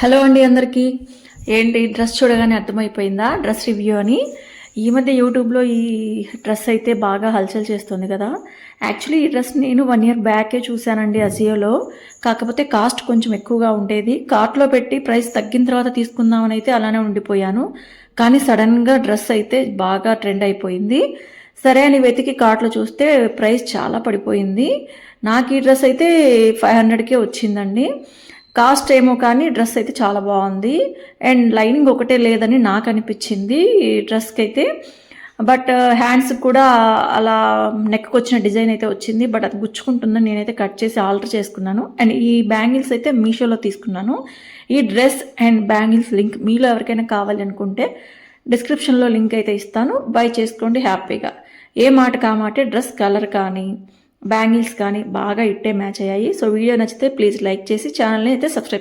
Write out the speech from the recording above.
Hello అండి అందరికీ. ఏంటి డ్రెస్ చూడగానే అర్థమైపోయిందా డ్రెస్ రివ్యూ అని? ఈ మధ్య యూట్యూబ్లో ఈ డ్రెస్ అయితే బాగా హల్చల్ చేస్తుంది కదా. యాక్చువల్లీ ఈ డ్రెస్ నేను 1 ఇయర్ బ్యాకే చూశానండి అజియోలో. కాకపోతే కాస్ట్ కొంచెం ఎక్కువగా ఉండేది. కార్ట్లో పెట్టి ప్రైస్ తగ్గిన తర్వాత తీసుకుందామని అయితే అలానే ఉండిపోయాను. కానీ సడన్గా డ్రెస్ అయితే బాగా ట్రెండ్ అయిపోయింది. సరే అని వెతికి కార్ట్లో చూస్తే ప్రైస్ చాలా పడిపోయింది. నాకు ఈ డ్రెస్ అయితే 500కే వచ్చిందండి. కాస్ట్ ఏమో కానీ డ్రెస్ అయితే చాలా బాగుంది. అండ్ లైనింగ్ ఒకటే లేదని నాకు అనిపించింది ఈ డ్రెస్కి అయితే. బట్ హ్యాండ్స్ కూడా అలా నెక్కి వచ్చిన డిజైన్ అయితే వచ్చింది. బట్ అది గుచ్చుకుంటుందని నేనైతే కట్ చేసి ఆల్టర్ చేసుకున్నాను. అండ్ ఈ బ్యాంగిల్స్ అయితే మీషోలో తీసుకున్నాను. ఈ డ్రెస్ అండ్ బ్యాంగిల్స్ లింక్ మీలో ఎవరికైనా కావాలి అనుకుంటే డిస్క్రిప్షన్లో లింక్ అయితే ఇస్తాను. బై చేసుకోండి హ్యాపీగా. ఏ మాట కామాటే డ్రెస్ కలర్ కానీ బ్యాంగిల్స్ కానీ బాగా ఇట్టే మ్యాచ్ అయ్యాయి. సో వీడియో నచ్చితే ప్లీజ్ లైక్ చేసి ఛానల్ని అయితే సబ్స్క్రైబ్